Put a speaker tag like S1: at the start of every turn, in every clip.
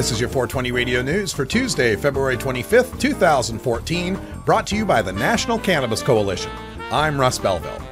S1: This is your 420 Radio News for Tuesday, February 25th, 2014, brought to you by the National Cannabis Coalition. I'm Russ Belville.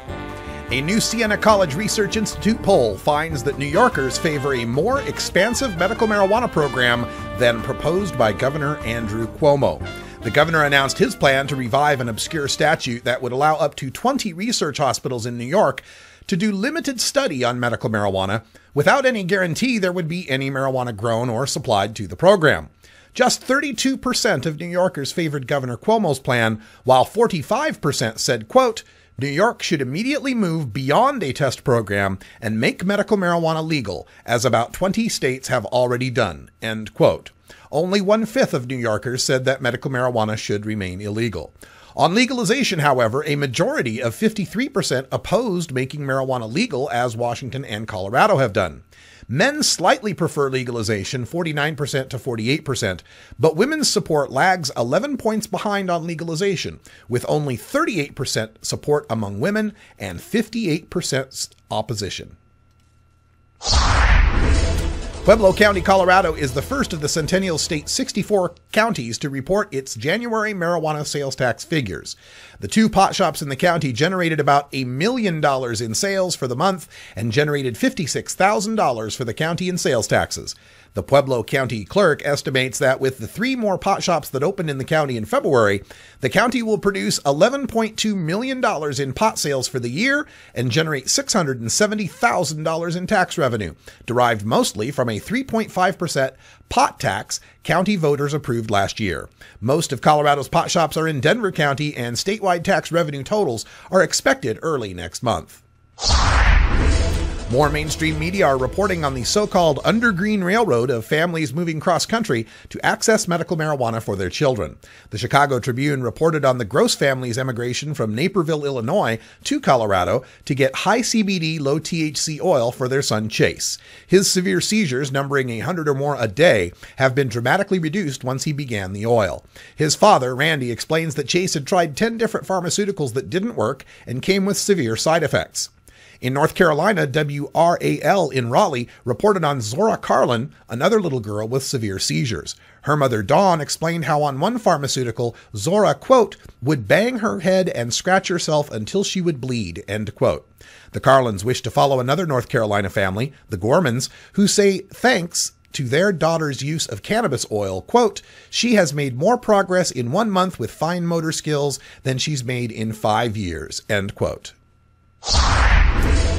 S1: A new Siena College Research Institute poll finds that New Yorkers favor a more expansive medical marijuana program than proposed by Governor Andrew Cuomo. The governor announced his plan to revive an obscure statute that would allow up to 20 research hospitals in New York to do limited study on medical marijuana without any guarantee there would be any marijuana grown or supplied to the program. Just 32% of New Yorkers favored Governor Cuomo's plan, while 45% said, quote, New York should immediately move beyond a test program and make medical marijuana legal, as about 20 states have already done, end quote. Only 1/5 of New Yorkers said that medical marijuana should remain illegal. On legalization, however, a majority of 53% opposed making marijuana legal, as Washington and Colorado have done. Men slightly prefer legalization, 49% to 48%, but women's support lags 11 points behind on legalization, with only 38% support among women and 58% opposition. Pueblo County, Colorado is the first of the Centennial State's 64 counties to report its January marijuana sales tax figures. The two pot shops in the county generated about $1 million in sales for the month and generated $56,000 for the county in sales taxes. The Pueblo County clerk estimates that with the 3 more pot shops that opened in the county in February, the county will produce $11.2 million in pot sales for the year and generate $670,000 in tax revenue, derived mostly from a 3.5% pot tax county voters approved last year. Most of Colorado's pot shops are in Denver County, and statewide tax revenue totals are expected early next month. More mainstream media are reporting on the so-called Undergreen Railroad of families moving cross-country to access medical marijuana for their children. The Chicago Tribune reported on the Gross family's emigration from Naperville, Illinois to Colorado to get high CBD, low THC oil for their son Chase. His severe seizures, numbering 100 or more a day, have been dramatically reduced once he began the oil. His father, Randy, explains that Chase had tried 10 different pharmaceuticals that didn't work and came with severe side effects. In North Carolina, WRAL in Raleigh reported on Zora Carlin, another little girl with severe seizures. Her mother, Dawn, explained how on one pharmaceutical, Zora, quote, would bang her head and scratch herself until she would bleed, end quote. The Carlins wish to follow another North Carolina family, the Gormans, who say thanks to their daughter's use of cannabis oil, quote, she has made more progress in 1 month with fine motor skills than she's made in 5 years, end quote.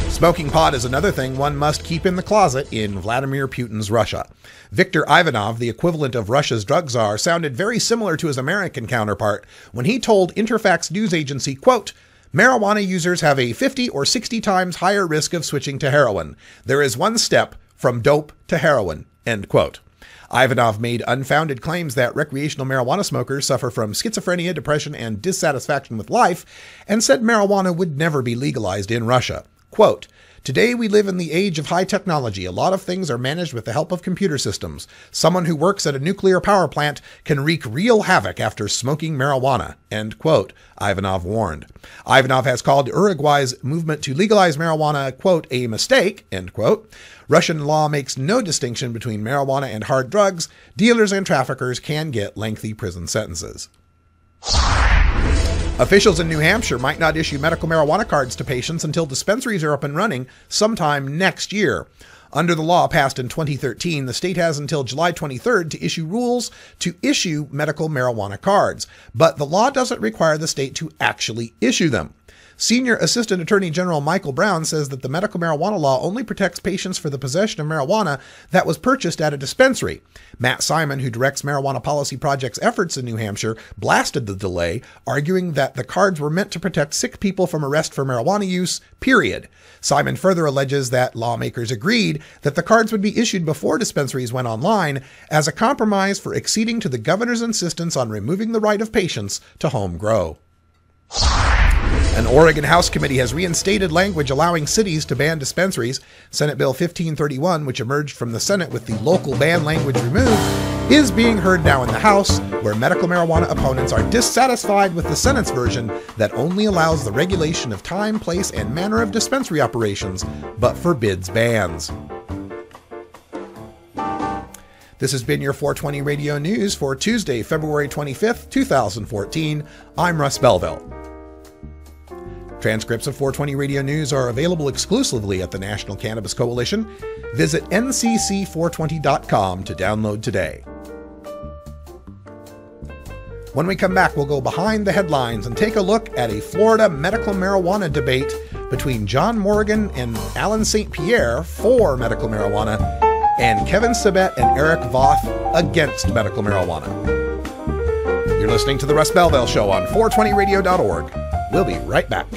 S1: Smoking pot is another thing one must keep in the closet in Vladimir Putin's Russia. Viktor Ivanov, the equivalent of Russia's drug czar, sounded very similar to his American counterpart when he told Interfax news agency, quote, marijuana users have a 50 or 60 times higher risk of switching to heroin. There is one step from dope to heroin, end quote. Ivanov made unfounded claims that recreational marijuana smokers suffer from schizophrenia, depression, and dissatisfaction with life, and said marijuana would never be legalized in Russia. Quote, today we live in the age of high technology. A lot of things are managed with the help of computer systems. Someone who works at a nuclear power plant can wreak real havoc after smoking marijuana, end quote, Ivanov warned. Ivanov has called Uruguay's movement to legalize marijuana, quote, a mistake, end quote. Russian law makes no distinction between marijuana and hard drugs. Dealers and traffickers can get lengthy prison sentences. Officials in New Hampshire might not issue medical marijuana cards to patients until dispensaries are up and running sometime next year. Under the law passed in 2013, the state has until July 23rd to issue rules to issue medical marijuana cards, but the law doesn't require the state to actually issue them. Senior Assistant Attorney General Michael Brown says that the medical marijuana law only protects patients for the possession of marijuana that was purchased at a dispensary. Matt Simon, who directs Marijuana Policy Project's efforts in New Hampshire, blasted the delay, arguing that the cards were meant to protect sick people from arrest for marijuana use, period. Simon further alleges that lawmakers agreed that the cards would be issued before dispensaries went online as a compromise for acceding to the governor's insistence on removing the right of patients to home grow. An Oregon House committee has reinstated language allowing cities to ban dispensaries. Senate Bill 1531, which emerged from the Senate with the local ban language removed, is being heard now in the House, where medical marijuana opponents are dissatisfied with the Senate's version that only allows the regulation of time, place, and manner of dispensary operations, but forbids bans. This has been your 420 Radio News for Tuesday, February 25th, 2014. I'm Russ Belville. Transcripts of 420 Radio News are available exclusively at the National Cannabis Coalition. Visit ncc420.com to download today. When we come back, we'll go behind the headlines and take a look at a Florida medical marijuana debate between John Morgan and Alan St. Pierre for medical marijuana, and Kevin Sabet and Eric Voth against medical marijuana. You're listening to The Russ Belville Show on 420radio.org. We'll be right back.